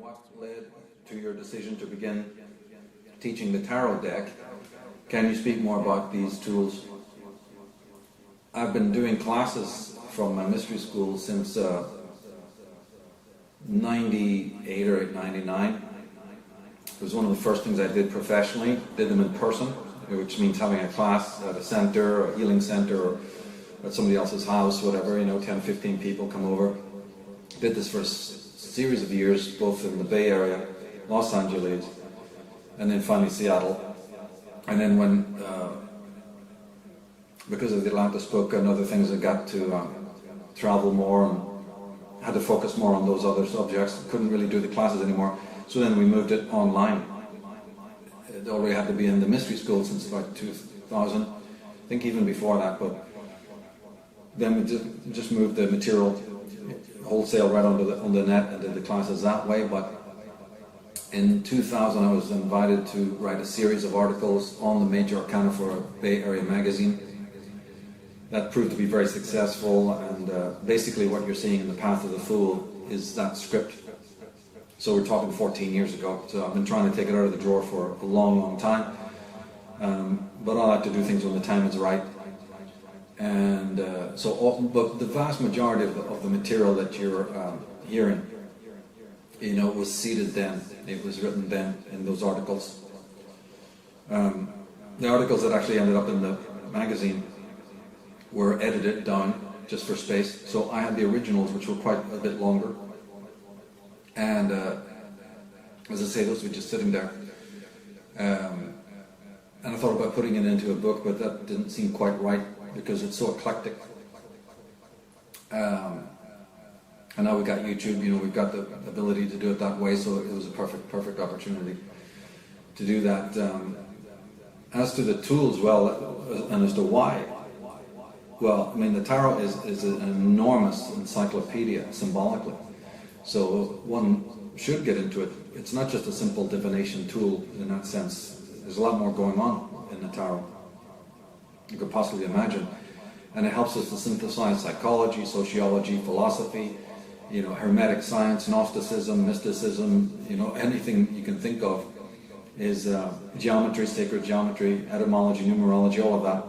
what led to your decision to begin teaching the tarot deck? Can you speak more about these tools? I've been doing classes from my mystery school since 98 or 99. It was one of the first things I did professionally, did them in person, which means having a class at a center, or a healing center, or at somebody else's house, whatever, 10, 15 people come over. Did this for a series of years, both in the Bay Area, Los Angeles, and then finally Seattle. And then when, because of the Atlantis book and other things, I got to travel more and had to focus more on those other subjects. Couldn't really do the classes anymore. So then we moved it online. It already had to be in the mystery school since about 2000. I think even before that, but then we just moved the material wholesale right on the net and did the classes that way. But in 2000 I was invited to write a series of articles on the Major Arcana for a Bay Area magazine. That proved to be very successful, and basically what you're seeing in The Path of the Fool is that script. So we're talking 14 years ago, so I've been trying to take it out of the drawer for a long, long time. But I like to do things when the time is right. And but the vast majority of the material that you're hearing, was seeded then. It was written then in those articles. The articles that actually ended up in the magazine were edited down just for space. So I had the originals, which were quite a bit longer. And as I say, those were just sitting there. And I thought about putting it into a book, but that didn't seem quite right because it's so eclectic. And now we've got YouTube, we've got the ability to do it that way, so it was a perfect opportunity to do that. As to the tools, and as to why, the tarot is an enormous encyclopedia symbolically. So one should get into it. It's not just a simple divination tool in that sense. There's a lot more going on in the tarot you could possibly imagine. And it helps us to synthesize psychology, sociology, philosophy, Hermetic science, Gnosticism, mysticism, anything you can think of is geometry, sacred geometry, etymology, numerology, all of that.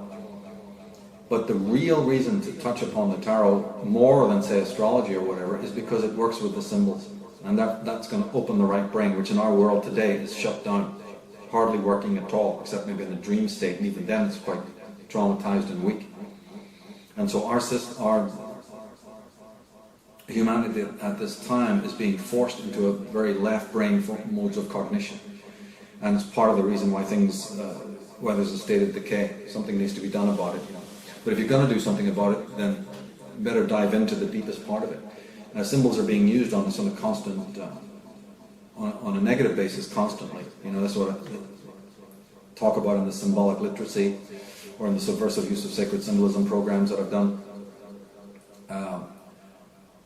But the real reason to touch upon the tarot more than, say, astrology or whatever is because it works with the symbols. And that's going to open the right brain, which in our world today is shut down, hardly working at all, except maybe in a dream state, and even then it's quite traumatized and weak. And so our humanity at this time is being forced into a very left brain modes of cognition. And it's part of the reason why things, why there's a state of decay. Something needs to be done about it. But if you're going to do something about it, then you better dive into the deepest part of it. Symbols are being used on a constant, on a negative basis constantly. That's what I talk about in the symbolic literacy or in the subversive use of sacred symbolism programs that I've done.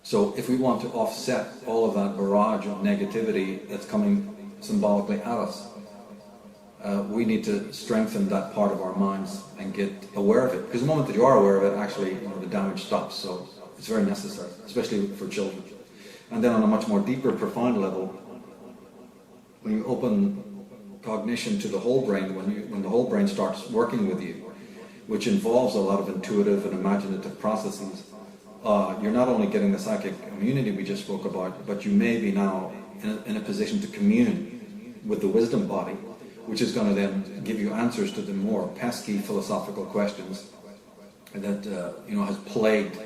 So if we want to offset all of that barrage of negativity that's coming symbolically at us, we need to strengthen that part of our minds and get aware of it. Because the moment that you are aware of it, actually, the damage stops. So it's very necessary, especially for children. And then on a much more deeper, profound level, when you open cognition to the whole brain, when the whole brain starts working with you, which involves a lot of intuitive and imaginative processes, you're not only getting the psychic immunity we just spoke about, but you may be now in a position to commune with the wisdom body, which is going to then give you answers to the more pesky philosophical questions that has plagued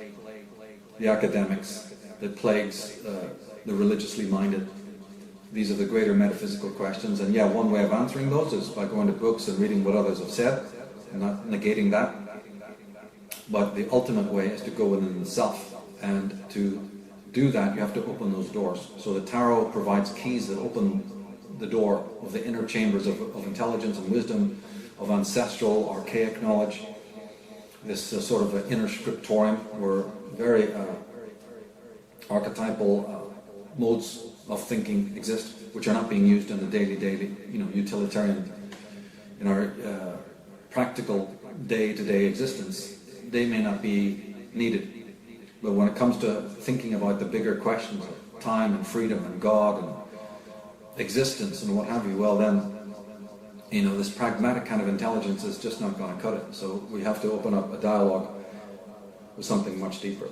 the academics, that plagues the religiously minded. These are the greater metaphysical questions, and one way of answering those is by going to books and reading what others have said, and not negating that. But the ultimate way is to go within the self, and to do that you have to open those doors. So the tarot provides keys that open the door of the inner chambers of intelligence and wisdom, of ancestral, archaic knowledge, this sort of inner scriptorium where very archetypal modes of thinking exist, which are not being used in the daily, utilitarian, in our practical day-to-day existence. They may not be needed. But when it comes to thinking about the bigger questions of time and freedom and God and existence and what have you, well then, you know, this pragmatic kind of intelligence is just not going to cut it. So we have to open up a dialogue with something much deeper.